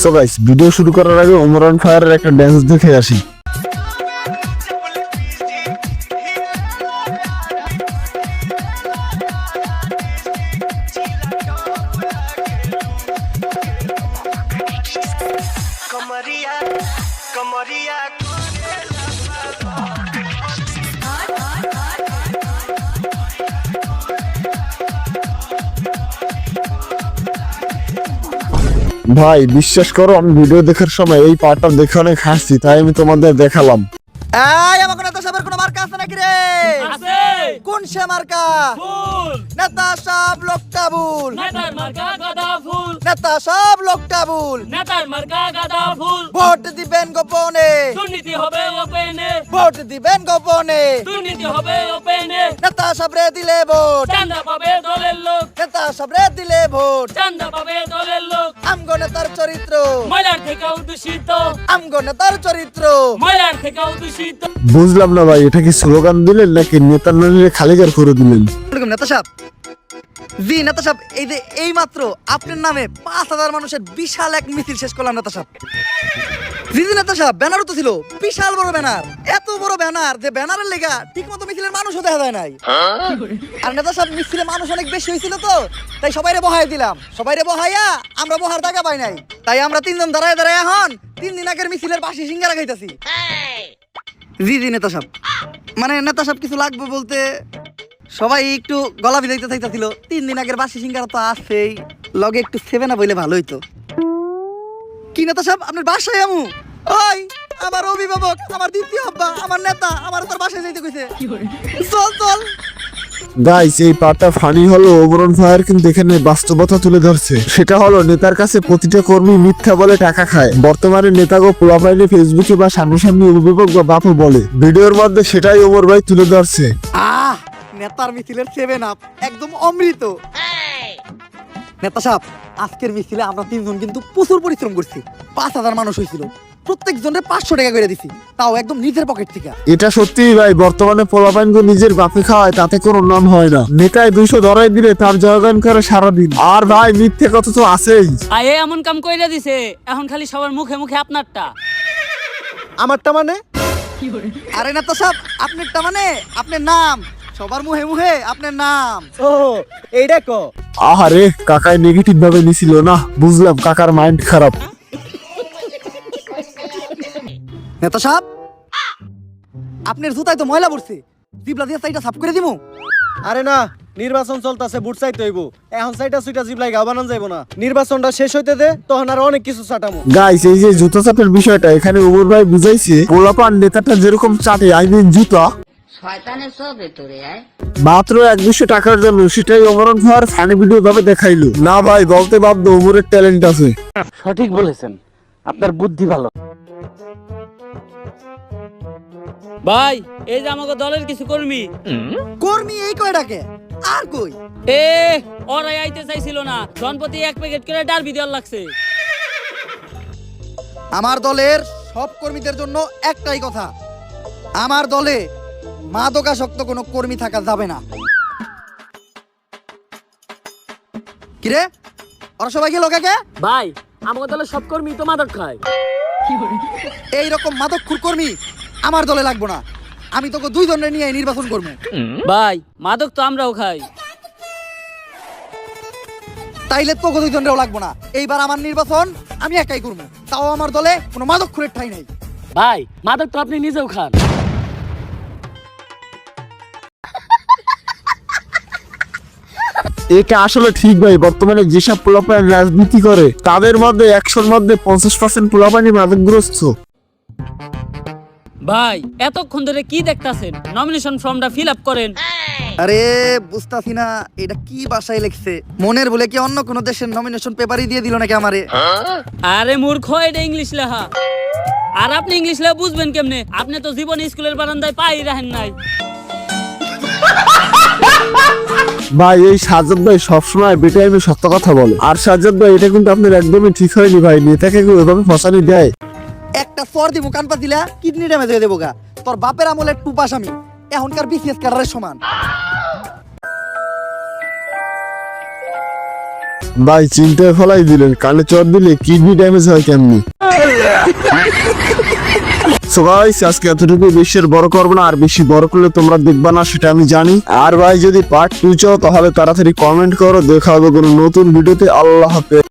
So guys, video শুরু করার আগে ওমর অন ফায়ারের একটা ড্যান্স দেখে আসি। ভাই বিশ্বাস করো, আমি ভিডিও দেখার সময় এই পার্টটা দেখে অনেক হাসছি, তাই আমি তোমাদের দেখালাম। এই আমাকে নেতা সাহেবের কোনো মার্কা আছে নাকি রে? আছে। কোন সে মার্কা? ফুল। নেতা সাহেব লোকটা ভুল। নেতার মার্কা গাঁদা ফুল। নেতা সাহেব লোকটা ভুল। নেতার মার্কা গাঁদা ফুল। ভোট দিবেন গোপনে। দুর্নীতি হবে ওপেনে। ভোট দিবেন গোপনে। দুর্নীতি হবে ওপেনে। নেতা সাহেবরে দিলে ভোট। চান্দা পাবে দলের লোক। নেতা সাহেবরে দিলে ভোট। চান্দা পাবে দলের লোক। আমগো নেতার চরিত্র। ময়লার থেকে দূষিত। আমগো নেতার চরিত্র। ময়লার থেকে দূষিত। বুঝলাম না ভাই, এটা কি স্লোগান দিলেন নাকি নেতার নারীরে খালিগার করে দিলেন? নেতা সাহেব, জি নেতা সাহেব, এই যে এই মাত্র আপনার নামে 5,000 মানুষের বিশাল এক মিছিল শেষ করলাম নেতা সাহেব। জি জি নেতা সাহেব, ব্যানারও তো ছিল, বিশাল বড় ব্যানার, এত বড় ব্যানার যে ব্যানারের লেগা ঠিক মতো মিছিলের মানুষও দেখা যায় নাই। আর নেতা সাহেব, মিছিলে মানুষ অনেক বেশি হয়েছিল তো, তাই সবাইরে বহাই দিলাম। সবাইরে বহাইয়া আমরা বহার জায়গা পাই নাই, তাই আমরা 3 জন দাঁড়ায় দাঁড়ায় এখন 3 দিন আগের মিছিলের বাসি সিঙ্গারা খাইতেছি। জি জি নেতা সাহেব, মানে নেতা সাহেব কিছু লাগবে বলতে সবাই একটু গলা ভিজাইতে চাইতেছিল। 3 দিন আগের বাসি সিঙ্গারা তো আছেই, লগে একটু 7 আপ হইলে ভালো হইতো। কি নেতা সাহেব, আপনার বাসায় আমু? ওই আমার অভিভাবক, আমার দ্বিতীয় আব্বা, আমার নেতা আমার তোর বাসায় যাইতে কইছে। চল চল। গাইস, এই পার্টটা ফানি হলো, ওমর অন ফায়ার কিন্তু এখানে বাস্তবতা তুলে ধরছে। সেটা হলো, নেতার কাছে প্রতিটা কর্মী মিথ্যা বলে টাকা খায়। বর্তমানে নেতাগো পোলাপাইলে ফেসবুকে বা সামনাসামনি অভিভাবক বা বাপু বলে, ভিডিওর মধ্যে সেটাই ওমর ভাই তুলে ধরছে। আহ, নেতার মিছিলের 7 আপ একদম অমৃত। নেতা সাহেব, আজকের মিছিলে আমরা 3 জন কিন্তু প্রচুর পরিশ্রম করছি। 5,000 মানুষ হয়েছিল, প্রত্যেক জনের 500 টাকা করে দিছি, তাও একদম নিজের পকেট থেকে। এটা সত্যি ভাই, বর্তমানে পোলাপাইনকে নিজের বাপে খাওয়ায়, তাতে কোনো নাম হয় না। নেতায় 200 ধরাই দিলে তার জয়গান করে সারাদিন। আর ভাই মিথ্যে কথা তো আছেই। আয়ে এমন কাম কইরা দিছে, এখন খালি সবার মুখে মুখে আপনারটা। আমারটা মানে? আরে নেতা সাহেব, আপনারটা মানে আপনার নাম, সবার মুহে মুহে আপনার নাম। ও এইটা কো। আহারে, কাকায় নেগেটিভ ভাবে নিছিল না, বুঝলাম কাকার মাইন্ড খারাপ। নেতা সাহেব, আপনার জুতায় তো ময়লা পড়ছে, জিবলা দিয়ে সাইডটা সাফ করে দিমু। আরে না, নির্বাচন চলতেছে, বুট চাইতে হইব। এখন সাইটা সুইটা জিবলাই গা বানান যাইব না। নির্বাচনটা শেষ হইতে দে, তখন আর অনেক কিছু চাটামু। গাইস, এই যে জুতা চাপের বিষয়টা এখানে ওমর ভাই বুঝাইছে, পোলাপান নেতাটা যেরকম চাটে, আই মিন জুতা, শয়তানের সব ভেতরে আয়। মাত্র 100-200 টাকার জন্য, সেটাই Omar on fire funny video ভাবে দেখাইলো। না ভাই, বলতে বাধ্য, ওমরের ট্যালেন্ট আছে। সঠিক বলেছেন, আপনার বুদ্ধি ভালো। ভাই, এই যে আমাকে দলের কিছু কর্মী। কর্মী এই কয়টাকে আর কই? এ ওরাই আইতে চাইছিল না, জনপতি 1 প্যাকেট করে ডারবি দেওয়ার লাগছে। আমার দলের সব কর্মীদের জন্য একটাই কথা, আমার দলে মাদকাসক্ত কোনো কর্মী থাকা যাবে না। কিরে, ওরা সবাই গেল কাকে? ভাই, আমাকে দলের সব কর্মী তো মাদক খায়। এইরকম মাদকখোর কর্মী আমার দলে লাগবো না। আমি তোকে 2 জনের নিয়ে নির্বাচন করবো। ভাই, মাদক তো আমরাও খাই। তাইলে তোকে 2 জনেরও লাগবো না। এইবার আমার নির্বাচন আমি একাই করবো, তাও আমার দলে কোনো মাদকখোরের ঠাঁই নাই। ভাই, মাদক তো আপনি নিজেও খান। এটা আসলে ঠিক ভাই, বর্তমানে যেসব পোলাপান রাজনীতি করে তাদের মধ্যে 100-র মধ্যে 50% পোলাপানি মাদকগ্রস্ত। ভাই, এতক্ষণ ধরে কি দেখতাছেন? নমিনেশন ফর্মটা ফিল আপ করেন। আরে বুঝতাছি না এটা কি ভাষায় লিখছে, মনের বলে কি অন্য কোনো দেশের নমিনেশন পেপারই দিয়ে দিল নাকি আমারে? আরে মূর্খ, এটা ইংলিশ লেখা। আর আপনি ইংলিশ লেখা বুঝবেন কেমনে? আপনি তো জীবনে স্কুলের বারান্দায় পাই রাখেন নাই। ভাই, এই সাজ্জাদ ভাই সবসময় বেটাইমে সত্য কথা বলে। আর সাজ্জাদ ভাই, এটা কিন্তু আপনার একদমই ঠিক হয়নি ভাই, নেতাকে কেউ এভাবে ফসানি দেয়? একটা সর দিমু কান পাতিলা, কিডনি ড্যামেজ হয়ে দেবো গা। তোর বাপের আমলের টুপাস আমি, এখনকার বিসিএস ক্যাডারের সমান। ভাই চিন্তায় ফেলাই দিলেন, কানে চট দিলে কিডনি ড্যামেজ হয় কেমনি। সো গাইস আজকে এতটুকু, বেশি আর বড় করবো না, আর বেশি বড় করলে তোমরা দেখবা না সেটা আমি জানি। আর ভাই যদি পার্ট 2 চাও তাহলে তাড়াতাড়ি কমেন্ট করো। দেখা হবে কোনো নতুন ভিডিওতে। আল্লাহ হাফেজ।